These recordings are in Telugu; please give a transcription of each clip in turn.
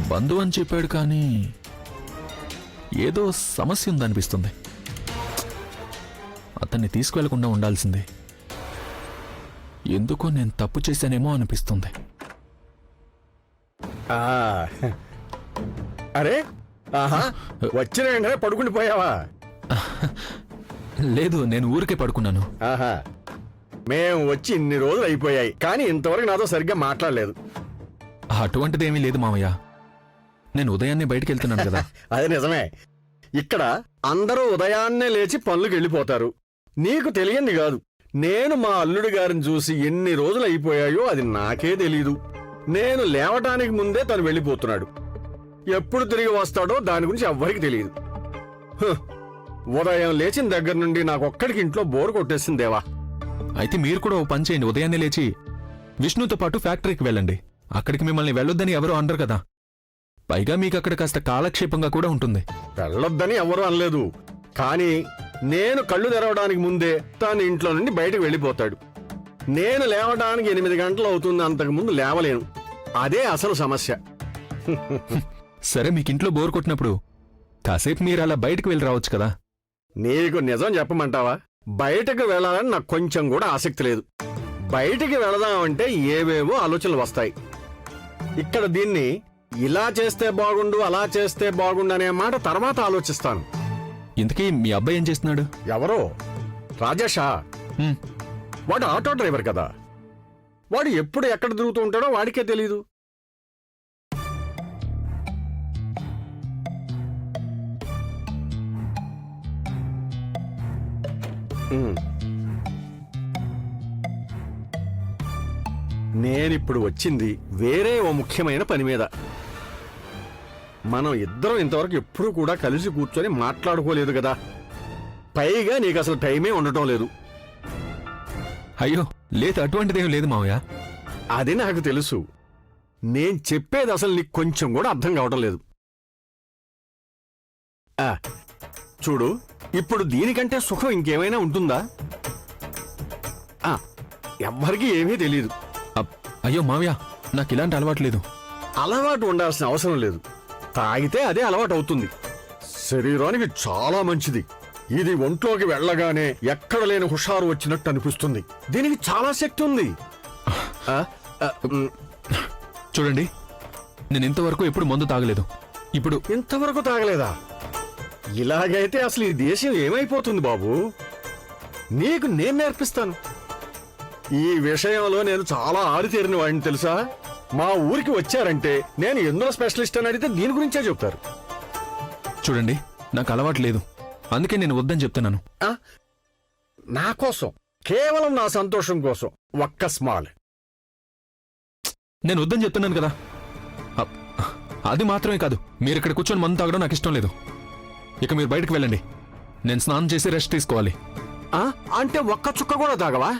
బంధువు అని చెప్పాడు కానీ ఏదో సమస్య ఉందనిపిస్తుంది. అతన్ని తీసుకువెళ్లకుండా ఉండాల్సిందే. ఎందుకో నేను తప్పు చేశానేమో అనిపిస్తుంది. అరే ఆహా, వచ్చిన వెంటనే పడుకుని పోయావా? లేదు, నేను ఊరికే పడుకున్నాను. ఆహా, మేము వచ్చి ఇన్ని రోజులు అయిపోయాయి కానీ ఇంతవరకు నాతో సరిగ్గా మాట్లాడలేదు. అటువంటిదేమీ లేదు మామయ్య. నేను ఉదయాన్నే బయటికి వెళ్తున్నాను కదా. అది నిజమే. ఇక్కడ అందరూ ఉదయాన్నే లేచి పనులకు వెళ్ళిపోతారు. నీకు తెలియంది కాదు, నేను మా అల్లుడి గారిని చూసి ఎన్ని రోజులు అయిపోయాయో అది నాకే తెలీదు. నేను లేవటానికి ముందే తను వెళ్ళిపోతున్నాడు. ఎప్పుడు తిరిగి వస్తాడో దాని గురించి ఎవ్వరికి తెలియదు. ఉదయం లేచిన దగ్గర నుండి నాకొక్కడికి ఇంట్లో బోరు కొట్టేసిందేవా. అయితే మీరు కూడా ఓ పని చేయండి. ఉదయాన్నే లేచి విష్ణుతో పాటు ఫ్యాక్టరీకి వెళ్ళండి. అక్కడికి మిమ్మల్ని వెళ్ళొద్దని ఎవరూ అనరు కదా. పైగా మీకు అక్కడ కాస్త కాలక్షేపంగా కూడా ఉంటుంది. వెళ్ళొద్దని ఎవరూ అనలేదు, కానీ నేను కళ్ళు తెరవడానికి ముందే తను ఇంట్లో నుండి బయటకు వెళ్ళిపోతాడు. నేను లేవడానికి 8 గంటలు అవుతుంది, అంతకుముందు లేవలేను. అదే అసలు సమస్య. సరే, మీకు ఇంట్లో బోర్ కొట్టినప్పుడు కాసేపు మీరు అలా బయటకు వెళ్ళి రావచ్చు కదా. నీకు నిజం చెప్పమంటావా? బయటకు వెళ్ళాలని నాకు కొంచెం కూడా ఆసక్తి లేదు. బయటికి వెళదామంటే ఏవేవో ఆలోచనలు వస్తాయి. ఇక్కడ దీన్ని ఇలా చేస్తే బాగుండు, అలా చేస్తే బాగుండు అనే మాట తర్వాత ఆలోచిస్తాను. ఇంతకీ మీ అబ్బాయి ఏం చేస్తున్నాడు? ఎవరో రాజేషా? వాడు ఆటో డ్రైవర్ కదా. వాడు ఎప్పుడు ఎక్కడ తిరుగుతూ ఉంటాడో వాడికే తెలీదు. నేనిప్పుడు వచ్చింది వేరే ఓ ముఖ్యమైన పని మీద. మనం ఇద్దరం ఇంతవరకు ఎప్పుడూ కూడా కలిసి కూర్చొని మాట్లాడుకోలేదు కదా. పైగా నీకు అసలు టైమే ఉండటం లేదు. అయ్యో లేదు, అటువంటిదేం లేదు మావయ్య. అది నాకు తెలుసు. నేను చెప్పేది అసలు నీకు కొంచెం కూడా అర్థం కావటం లేదు. చూడు, ఇప్పుడు దీనికంటే సుఖం ఇంకేమైనా ఉంటుందా? ఎవ్వరికీ ఏమీ తెలీదు. అయ్యో మావయ్య, నాకు ఇలాంటి అలవాటు లేదు. అలవాటు ఉండాల్సిన అవసరం లేదు. తాగితే అదే అలవాటు అవుతుంది. శరీరానికి చాలా మంచిది. ఇది ఒంట్లోకి వెళ్ళగానే ఎక్కడ లేని హుషారు వచ్చినట్టు అనిపిస్తుంది. దీనికి చాలా శక్తి ఉంది. చూడండి, నేను ఇంతవరకు ఎప్పుడు మందు తాగలేదు. ఇప్పుడు ఇంతవరకు తాగలేదా? ఇలాగైతే అసలు ఈ దేశం ఏమైపోతుంది బాబు. నీకు నేను నేర్పిస్తాను. ఈ విషయంలో నేను చాలా ఆరితేరిన వాడిని తెలుసా. మా ఊరికి వచ్చారంటే నేను ఎందులో స్పెషలిస్ట్ అని అడిగితే దీని గురించే చెప్తారు. చూడండి, నాకు అలవాటు లేదు, అందుకే నేను వద్దని చెప్తున్నాను. నా కోసం, కేవలం నా సంతోషం కోసం ఒక్క స్మాల్. నేను వద్దని చెప్తున్నాను కదా. అది మాత్రమే కాదు, మీరు ఇక్కడ కూర్చొని మందు తాగడం నాకు ఇష్టం లేదు. ఇక మీరు బయటకు వెళ్ళండి. నేను స్నానం చేసి రెస్ట్ తీసుకోవాలి. అంటే ఒక్క చుక్క కూడా తాగవా?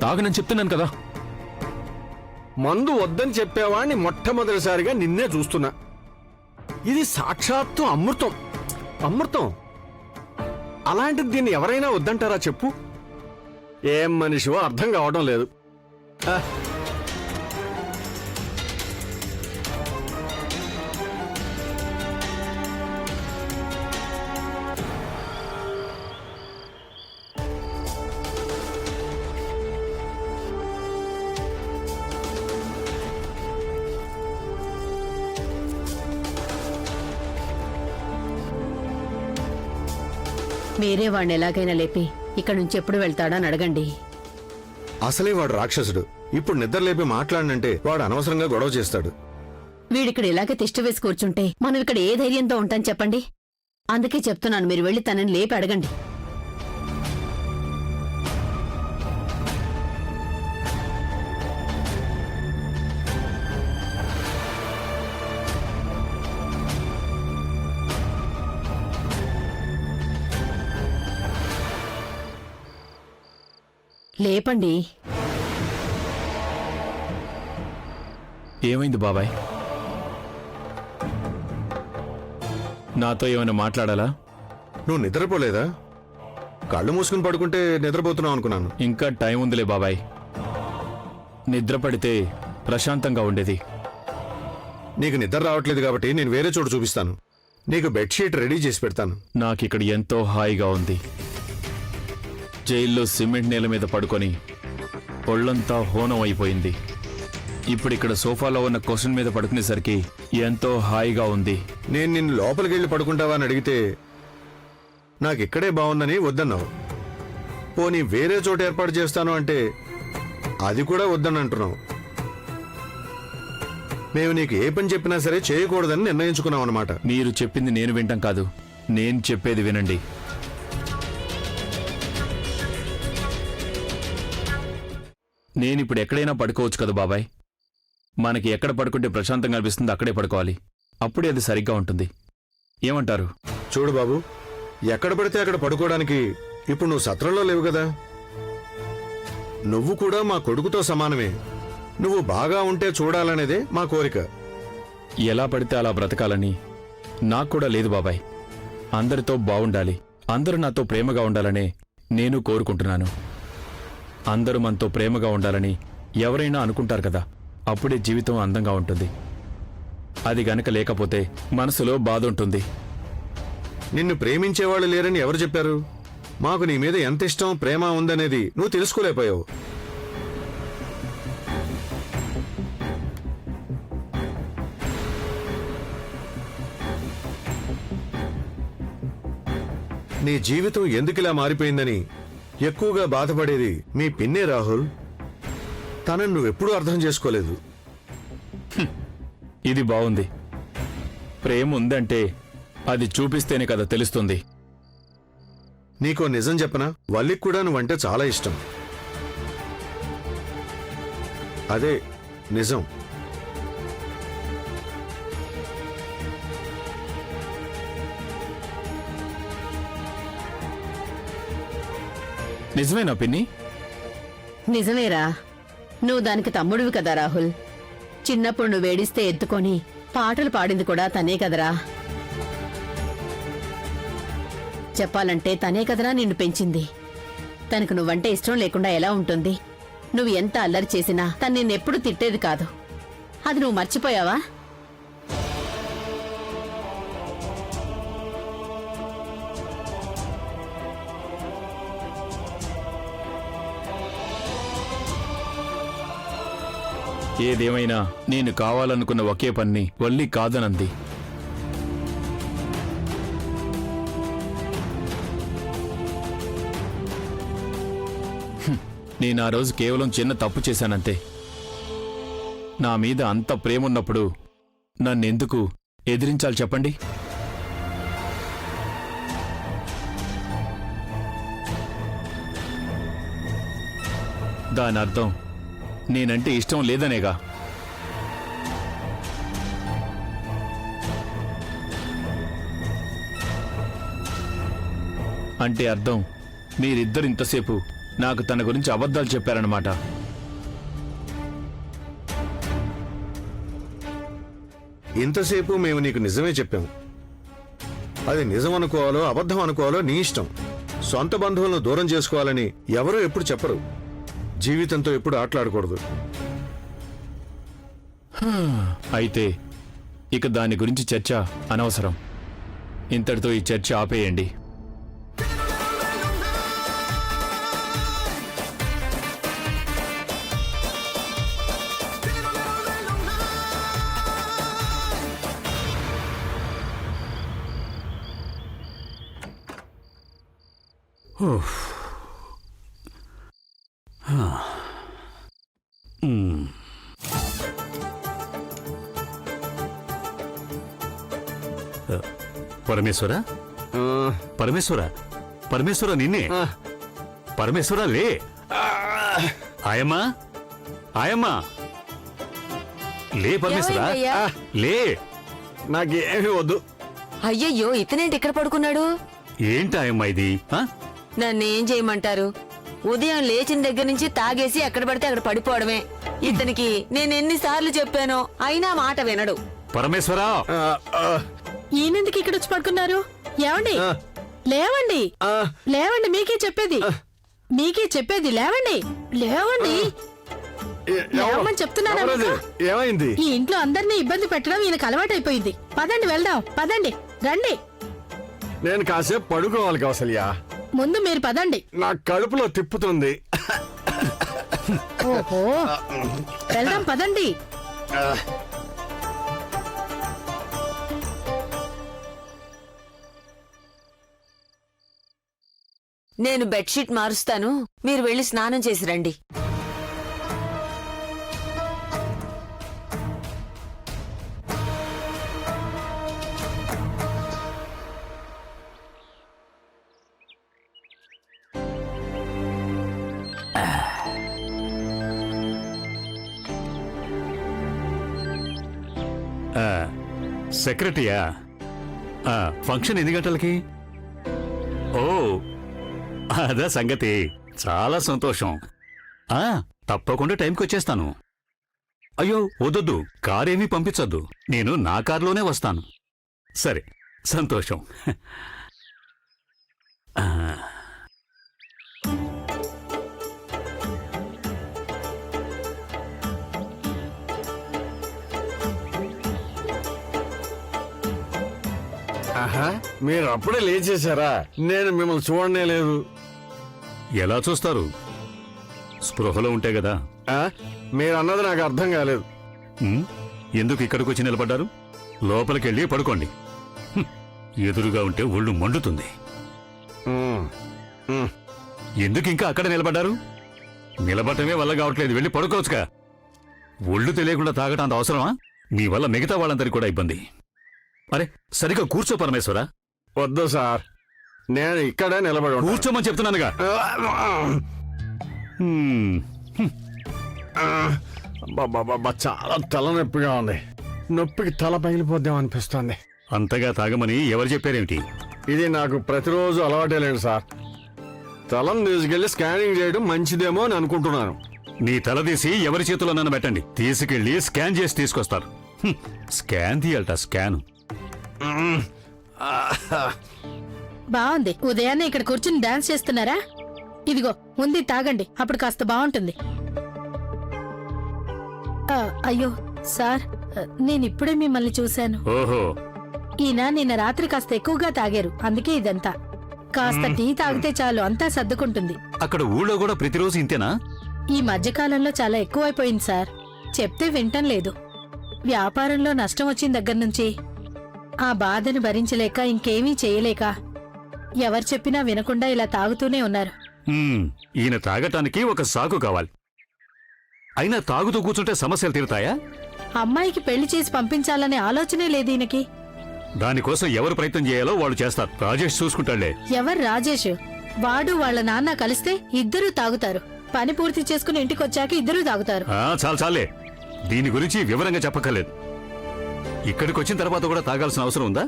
తాగనని చెప్తున్నాను కదా. మందు వద్దని చెప్పేవాడిని మొట్టమొదటిసారిగా నిన్నే చూస్తున్నా. ఇది సాక్షాత్తు అమృతం. అమృతం. అలాంటిది దీన్ని ఎవరైనా వద్దంటారా చెప్పు? ఏం మనిషివో అర్థం కావడం లేదు. మీరే వాడిని ఎలాగైనా లేపి ఇక్కడ నుంచి ఎప్పుడు వెళ్తాడని అడగండి. అసలే వాడు రాక్షసుడు. ఇప్పుడు నిద్ర లేపి మాట్లాడనంటే వాడు అనవసరంగా గొడవ చేస్తాడు. వీడిక్కడ ఇలాగే తిష్ట వేసి కూర్చుంటే మనం ఇక్కడ ఏ ధైర్యంతో ఉంటాం చెప్పండి. అందుకే చెప్తున్నాను, మీరు వెళ్ళి తనని లేపి అడగండి. లేపండి. ఏమైంది బాబాయ్? నాతో ఏమైనా మాట్లాడాలా? నువ్వు నిద్రపోలేదా? కళ్ళు మూసుకుని పడుకుంటే నిద్రపోతున్నావు అనుకున్నాను. ఇంకా టైం ఉందిలే బాబాయ్. నిద్ర పడితే ప్రశాంతంగా ఉండేది. నీకు నిద్ర రావట్లేదు కాబట్టి నేను వేరే చోటు చూపిస్తాను. నీకు బెడ్షీట్ రెడీ చేసి పెడతాను. నాకిక్కడ ఎంతో హాయిగా ఉంది. జైల్లో సిమెంట్ నేల మీద పడుకొని ఒళ్ళంతా హోనం అయిపోయింది. ఇప్పుడిక్కడ సోఫాలో ఉన్న క్వశ్చన్ మీద పడుకునేసరికి ఎంతో హాయిగా ఉంది. నేను నిన్ను లోపలికి వెళ్ళి పడుకుంటావా అని అడిగితే నాకు ఇక్కడే బాగుందని వద్దన్నావు. పోనీ వేరే చోట ఏర్పాటు చేస్తాను అంటే అది కూడా వద్దని అంటున్నావు. మేము నీకు ఏ పని చెప్పినా సరే చేయకూడదని నిర్ణయించుకున్నాం అన్నమాట. మీరు చెప్పింది నేను వింటాం కాదు, నేను చెప్పేది వినండి. నేనిప్పుడు ఎక్కడైనా పడుకోవచ్చు కదా బాబాయ్. మనకి ఎక్కడ పడుకుంటే ప్రశాంతంగా అనిపిస్తుందో అక్కడే పడుకోవాలి. అప్పుడే అది సరిగ్గా ఉంటుంది. ఏమంటారు? చూడు బాబు, ఎక్కడ పడితే అక్కడ పడుకోవడానికి ఇప్పుడు నువ్వు సత్రంలో లేవు కదా. నువ్వు కూడా మా కొడుకుతో సమానమే. నువ్వు బాగా ఉంటే చూడాలనేదే మా కోరిక. ఎలా పడితే అలా బ్రతకాలని నాకు కూడా లేదు బాబాయ్. అందరితో బావుండాలి, అందరూ నాతో ప్రేమగా ఉండాలనే నేను కోరుకుంటున్నాను. అందరూ మనతో ప్రేమగా ఉండాలని ఎవరైనా అనుకుంటారు కదా, అప్పుడే జీవితం అందంగా ఉంటుంది. అది గనక లేకపోతే మనసులో బాధ ఉంటుంది. నిన్ను ప్రేమించేవాళ్ళు లేరని ఎవరు చెప్పారు? మాకు నీ మీద ఎంత ఇష్టం ప్రేమ ఉందనేది నువ్వు తెలుసుకోలేకపోయావు. నీ జీవితం ఎందుకిలా మారిపోయిందని ఎక్కువగా బాధపడేది మీ పిన్నే రాహుల్. తనను నువ్వెప్పుడూ అర్థం చేసుకోలేదు. ఇది బావుంది. ప్రేమ ఉందంటే అది చూపిస్తేనే కదా తెలుస్తుంది. నీకో నిజం చెప్పనా? వల్లికి కూడా నువ్వంటే చాలా ఇష్టం. అదే నిజం. నిజమేనా పిన్ని? నిజమేరా. నువ్వు దానికి తమ్ముడివి కదా రాహుల్. చిన్నప్పుడు నువ్వు ఏడిస్తే ఎత్తుకొని పాటలు పాడింది కూడా తనే కదరా. చెప్పాలంటే తనే కదరా నిన్ను పెంచింది. తనకు నువ్వంటే ఇష్టం లేకుండా ఎలా ఉంటుంది? నువ్వు ఎంత అల్లరి చేసినా తను నిన్నెప్పుడు తిట్టేది కాదు. అది నువ్వు మర్చిపోయావా? ఏదేమైనా నేను కావాలనుకున్న ఒకే పని వల్లి కాదనంది. నేను ఆ రోజు కేవలం చిన్న తప్పు చేశానంతే. నా మీద అంత ప్రేమున్నప్పుడు నన్నెందుకు ఎదిరించాలి చెప్పండి? దాని అర్థం నేనంటే ఇష్టం లేదనేగా. అంటే అర్థం మీరిద్దరు ఇంతసేపు నాకు తన గురించి అబద్ధాలు చెప్పారన్నమాట. ఇంతసేపు మేము నీకు నిజమే చెప్పాము. అది నిజం అనుకోవాలో అబద్ధం అనుకోవాలో నీ ఇష్టం. సొంత బంధువులను దూరం చేసుకోవాలని ఎవరూ ఎప్పుడు చెప్పరు. జీవితంతో ఎప్పుడు ఆటలాడకూడదు. అయితే ఇక దాని గురించి చర్చ అనవసరం. ఇంతటితో ఈ చర్చ ఆపేయండి. పరమేశ్వర, ఆ, పరమేశ్వర, పరమేశ్వర నిన్నే. ఆ, పరమేశ్వర లే. ఆయమ్మా, ఆయమ్మా లే. పరమేశ్వర ఏమైందయ్యా? లే. నాకేమీ వద్దు. అయ్యయ్యో, ఇతనేంటి ఇక్కడ పడుకున్నాడు? ఏంటి ఆయమ్మా ఇది? ఆ? నన్నేం చేయమంటారు? ఉదయం లేచిన దగ్గర నుంచి తాగేసి ఎక్కడ పడితే అక్కడ పడిపోవడమే. ఇతనికి నేనెన్నిసార్లు చెప్పానో అయినా మాట వినడు. పరమేశ్వర, ఆ, ఆ, ఈయనెందుకు ఇక్కడ వచ్చి పడుకున్నారు? ఏమండి? ఆ, లేవండి, ఆ, లేవండి. మీకే చెప్పేది, మీకే చెప్పేది. లేవండి, లేవండి. లేవమని చెప్తున్నానా ఎవరది? మీకు? ఏమైంది? ఈ ఇంట్లో అందరినీ ఇబ్బంది పెట్టడం ఈయనకు అలవాటైపోయింది. పదండి వెళ్దాం, పదండి, రండి. నేను కాసేపు పడుకోవాలి కౌసల్య. ముందు మీరు పదండి. నా కడుపులో తిప్పుతుంది. ఓహో, వెళ్దాం పదండి. నేను బెడ్షీట్ మారుస్తాను, మీరు వెళ్ళి స్నానం చేసి రండి. సెక్రటరీయా? ఫంక్షన్ ఎన్ని గంటలకి? ఓ అదా సంగతి. చాలా సంతోషం. తప్పకుండా టైంకి వచ్చేస్తాను. అయ్యో వద్దొద్దు, కారేమీ పంపించొద్దు. నేను నా కారులోనే వస్తాను. సరే, సంతోషం. ఆహా, మీరు అప్పుడే లేచేశారా? నేను మిమ్మల్ని చూడనే లేదు. ఎలా చూస్తారు? స్పృహలో ఉంటే కదా. మీరు అన్నది నాకు అర్థం కాలేదు. ఉమ్, ఎందుకు ఇక్కడికి వచ్చి నిలబడ్డారు? లోపలికెళ్ళి పడుకోండి. ఎదురుగా ఉంటే ఒళ్ళు మండుతుంది. ఉమ్, ఉమ్. ఎందుకు ఇంకా అక్కడ నిలబడ్డారు? నిలబడటమే వల్ల కావట్లేదు, వెళ్ళి పడుకోవచ్చుగా. ఒళ్ళు తెలియకుండా తాగటం అంత అవసరమా? మీ వల్ల మిగతా వాళ్ళందరికీ కూడా ఇబ్బంది. అరే సరిగ్గా కూర్చో పరమేశ్వరా. వద్దు సార్, నేను ఇక్కడే నిలబడి ఉంటాను. కూర్చోమని చెప్తున్నానుగా. హ్మ్, అబ్బబ్బబ్బబ్బా, చాలా తలనొప్పిగా ఉంది. నొప్పికి తల పగిలిపోద్దాం అనిపిస్తుంది. అంతగా తాగమని ఎవరు చెప్పారేమిటి? ఇది నాకు ప్రతిరోజు అలవాటే లేదు సార్. తలను తీసుకెళ్లి స్కానింగ్ చేయడం మంచిదేమో అని అనుకుంటున్నాను. నీ తల తీసి ఎవరి చేతుల్లోనన్నా పెట్టండి, తీసుకెళ్లి స్కాన్ చేసి తీసుకొస్తారు. స్కాన్ తీయాలట, స్కాన్. బాగుంది. ఉదయాన్నే ఇక్కడ కూర్చుని డాన్స్ చేస్తున్నారా? ఇదిగో ఉంది, తాగండి, అప్పుడు కాస్త బాగుంటుంది. అయ్యో సార్, నేనిప్పుడే మిమ్మల్ని చూశాను. ఓహో, ఈయన నిన్న రాత్రి కాస్త ఎక్కువగా తాగారు, అందుకే ఇదంతా. కాస్త టీ తాగితే చాలు, అంతా సర్దుకుంటుంది. అక్కడ ఊళ్ళో కూడా ప్రతిరోజు ఇంతేనా? ఈ మధ్యకాలంలో చాలా ఎక్కువైపోయింది సార్. చెప్తే వింటం లేదు. వ్యాపారంలో నష్టం వచ్చిన దగ్గర నుంచి ఆ బాధను భరించలేక ఇంకేమీ చేయలేక ఎవరు చెప్పినా వినకుండా ఇలా తాగుతూనే ఉన్నారు. ఈయన తాగటానికి ఒక సాకు కావాలి. అయినా తాగుతూ కూర్చుంటే సమస్యలు తీరుతాయా? అమ్మాయికి పెళ్లి చేసి పంపించాలనే ఆలోచనే లేదు ఈయనకి. దానికోసం ఎవరు ప్రయత్నం చేయాలో వాళ్ళు చేస్తారు. రాజేష్ చూసుకుంటాడులే. ఎవరు రాజేష్? వాడు వాళ్ళ నాన్న కలిస్తే ఇద్దరూ తాగుతారు. పని పూర్తి చేసుకుని ఇంటికొచ్చాక ఇద్దరూ తాగుతారు. చాలే, దీని గురించి వివరంగా చెప్పక్కర్లేదు. ఇక్కడికి వచ్చిన తర్వాత కూడా తాగాల్సిన అవసరం ఉందా?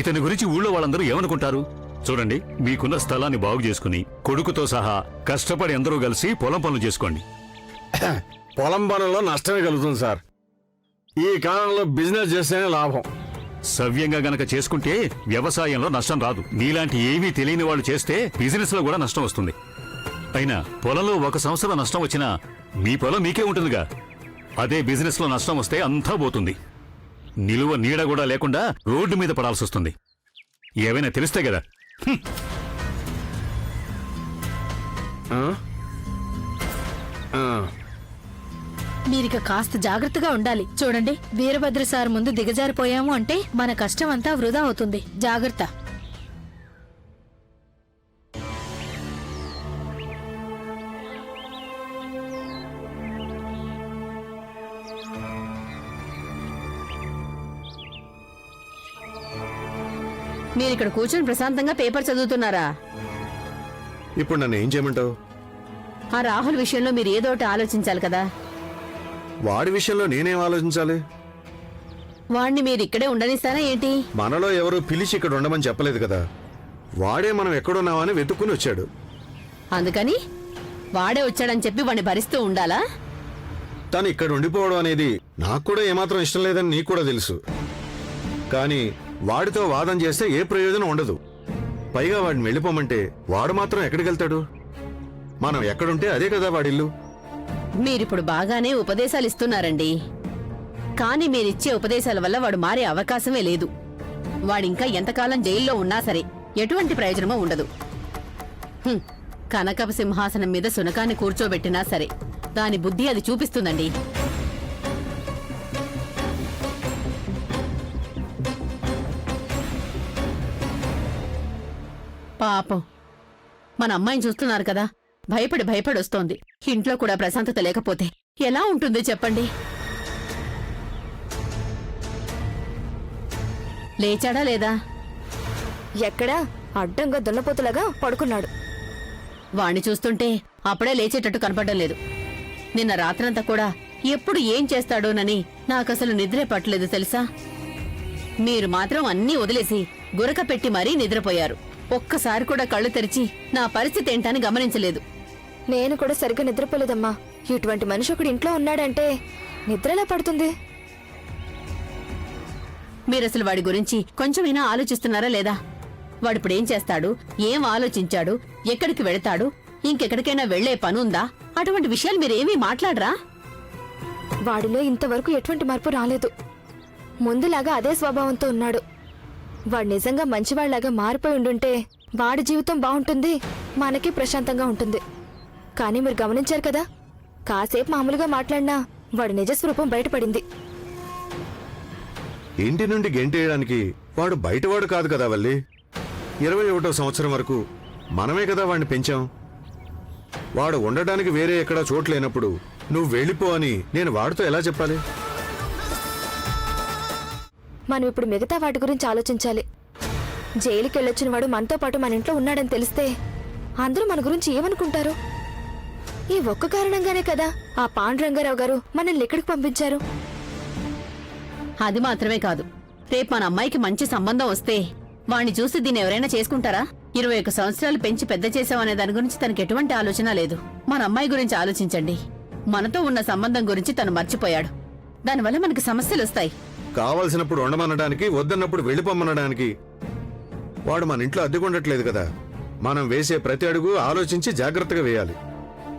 ఇతని గురించి ఊళ్ళో వాళ్ళందరూ ఏమనుకుంటారు? చూడండి, మీకున్న స్థలాన్ని బాగు చేసుకుని కొడుకుతో సహా కష్టపడి అందరూ కలిసి పొలం పనులు చేసుకోండి. పొలం పనుల్లో నష్టమే కలుగుతుంది సార్. ఈ కాలంలో బిజినెస్ చేస్తేనే లాభం. సవ్యంగా గనక చేసుకుంటే వ్యవసాయంలో నష్టం రాదు. నీలాంటి ఏమీ తెలియని వాళ్ళు చేస్తే బిజినెస్ లో కూడా నష్టం వస్తుంది. అయినా పొలంలో 1 సంవత్సరం నష్టం వచ్చినా మీ పొలం మీకే ఉంటుందిగా. అదే బిజినెస్ లో నష్టం వస్తే అంతా పోతుంది. నిలువ నీడ కూడా లేకుండా రోడ్డు మీద పడాల్సి వస్తుంది. ఏవైనా తెలిస్తే కదా. మీరిక కాస్త జాగ్రత్తగా ఉండాలి. చూడండి, వీరభద్ర సార్ ముందు దిగజారిపోయాము అంటే మన కష్టం అంతా వృధా అవుతుంది. జాగ్రత్త. మీరిక్కడ కూర్చొని ప్రశాంతంగా పేపర్ చదువుతున్నారా? ఇప్పుడు నన్ను ఏం చేయమంటావు? ఆ రాహుల్ విషయంలో మీరు ఏదో ఒకటి ఆలోచించాలి కదా. వాడి విషయంలో నేనేం ఆలోచించాలి? వాణ్ణి మీరు ఇక్కడే ఉండనిస్తారా ఏంటి? మనలో ఎవరు పిలిచి ఇక్కడ ఉండమని చెప్పలేదు కదా. వాడే మనం ఎక్కడున్నామని వెతుక్కుని వచ్చాడు. అందుకని వాడే వచ్చాడని చెప్పి వాణ్ణి భరిస్తూ ఉండాలా? తను ఇక్కడ ఉండిపోవడం అనేది నాకు కూడా ఏమాత్రం ఇష్టం లేదని నీకు కూడా తెలుసు. కానీ వాడితో వాదం చేస్తే ఏ ప్రయోజనం ఉండదు. పైగా వాడిని వెళ్ళిపోమంటే వాడు మాత్రం ఎక్కడికి వెళ్తాడు? మనం ఎక్కడుంటే అదే కదా వాడిల్లు. మీరిప్పుడు బాగానే ఉపదేశాలు ఇస్తున్నారండి. కానీ మీరిచ్చే ఉపదేశాల వల్ల వాడు మారే అవకాశమే లేదు. వాడింకా ఎంతకాలం జైల్లో ఉన్నా సరే ఎటువంటి ప్రయోజనమూ ఉండదు. కనకపు సింహాసనం మీద సునకాన్ని కూర్చోబెట్టినా సరే దాని బుద్ధి అది చూపిస్తుందండి. పాపం మన అమ్మాయిని చూస్తున్నారు కదా, భయపడి వస్తోంది. ఇంట్లో కూడా ప్రశాంతత లేకపోతే ఎలా ఉంటుంది చెప్పండి? లేచాడా లేదా? ఎక్కడా అడ్డంగా దున్నపోతులాగా పడుకున్నాడు. వాణ్ణి చూస్తుంటే అప్పుడే లేచేటట్టు కనపడడం లేదు. నిన్న రాత్రంతా కూడా ఎప్పుడు ఏం చేస్తాడోనని నాకసలు నిద్రే పట్టలేదు తెలుసా. మీరు మాత్రం అన్నీ వదిలేసి గురక పెట్టి మరీ నిద్రపోయారు. ఒక్కసారి కూడా కళ్ళు తెరిచి నా పరిస్థితి ఏంటని గమనించలేదు. నేను కూడా సరిగ్గా నిద్రపోలేదమ్మా. ఇటువంటి మనిషి ఒకడు ఇంట్లో ఉన్నాడంటే నిద్రలా పడుతుంది. మీరసలు వాడి గురించి కొంచెమైనా ఆలోచిస్తున్నారా లేదా? వాడిప్పుడేం చేస్తాడు, ఏం ఆలోచించాడు, ఎక్కడికి వెళతాడు, ఇంకెక్కడికైనా వెళ్లే పనుందా, అటువంటి విషయాలు మీరేమీ మాట్లాడరా? వాడిలో ఇంతవరకు ఎటువంటి మార్పు రాలేదు. ముందులాగా అదే స్వభావంతో ఉన్నాడు. వాడు నిజంగా మంచివాళ్లాగా మారిపోయి ఉండుంటే వాడి జీవితం బాగుంటుంది, మనకి ప్రశాంతంగా ఉంటుంది. కానీ మీరు గమనించారు కదా, కాసేపు మామూలుగా మాట్లాడినా వాడి నిజస్వరూపం బయటపడింది. ఇంటి నుండి గెంటేయడానికి వాడు బయటవాడు కాదు కదా వల్లి. 21వ సంవత్సరం వరకు మనమే కదా వాడిని పెంచాం. వాడు ఉండడానికి వేరే ఎక్కడా చోటు లేనప్పుడు నువ్వు వెళ్ళిపో అని నేను వాడితో ఎలా చెప్పాలి? మనం ఇప్పుడు మిగతా వాటి గురించి ఆలోచించాలి. జైలుకి వెళ్ళొచ్చిన వాడు మనతో పాటు మన ఇంట్లో ఉన్నాడని తెలిస్తే అందరూ మన గురించి ఏమనుకుంటారు? ఈ ఒక్క కారణంగానే కదా ఆ పాండురంగారావు గారు మనల్ని ఎక్కడికి పంపించారు. అది మాత్రమే కాదు, రేపు మన అమ్మాయికి మంచి సంబంధం వస్తే వాణ్ణి చూసి దీన్ని ఎవరైనా చేసుకుంటారా? 21 సంవత్సరాలు పెంచి పెద్ద చేశామనే దాని గురించి తనకి ఎటువంటి ఆలోచన లేదు. మన అమ్మాయి గురించి ఆలోచించండి. మనతో ఉన్న సంబంధం గురించి తను మర్చిపోయాడు. దానివల్ల మనకి సమస్యలు వస్తాయి. కావలసినప్పుడు ఉండమనడానికి, వద్దన్నప్పుడు వెళ్ళిపోమ్మనడానికి వాడు మన ఇంట్లో అద్దెకుండట్లేదు కదా. మనం వేసే ప్రతి అడుగు ఆలోచించి జాగ్రత్తగా వేయాలి.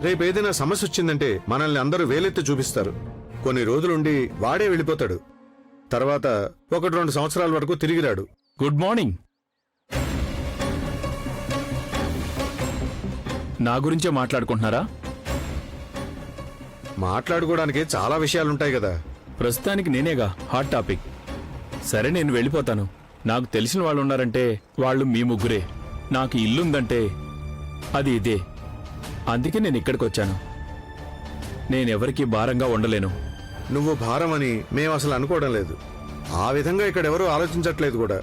రేపు ఏదైనా సమస్య వచ్చిందంటే మనల్ని అందరూ వేలెత్తి చూపిస్తారు. కొన్ని రోజులుండి వాడే వెళ్ళిపోతాడు. తర్వాత 1-2 సంవత్సరాల వరకు తిరిగి రాడు. Good morning. నా గురించే మాట్లాడుకుంటున్నారా? మాట్లాడుకోవడానికి చాలా విషయాలుంటాయి కదా. ప్రస్తుతానికి నేనేగా హాట్ టాపిక్. సరే, నేను వెళ్ళిపోతాను. నాకు తెలిసిన వాళ్ళు ఉన్నారంటే వాళ్ళు మీ ముగ్గురే. నాకు ఇల్లుందంటే అది ఇదే. అందుకే నేను ఇక్కడికి వచ్చాను. నేనెవరికీ భారంగా ఉండలేను. నువ్వు భారం అని మేము అసలు అనుకోవడం లేదు. ఆ విధంగా ఇక్కడ ఎవరూ ఆలోచించట్లేదు కూడా.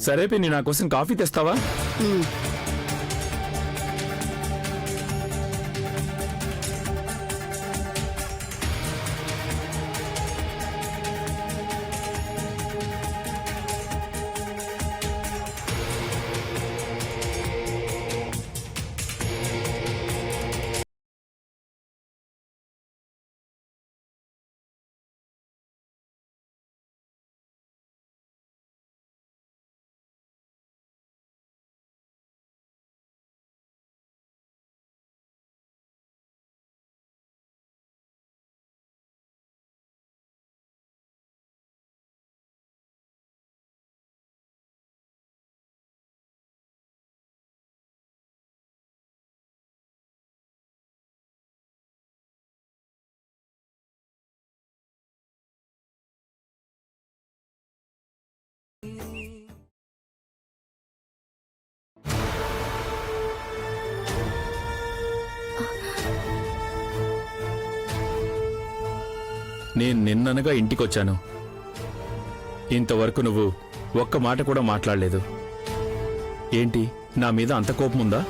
సరే పిన్ని, నా కోసం కాఫీ తెస్తావా? నేను నిన్ననగా ఇంటికొచ్చాను. ఇంతవరకు నువ్వు ఒక్క మాట కూడా మాట్లాడలేదు. ఏంటి, నా మీద అంత కోపముందా?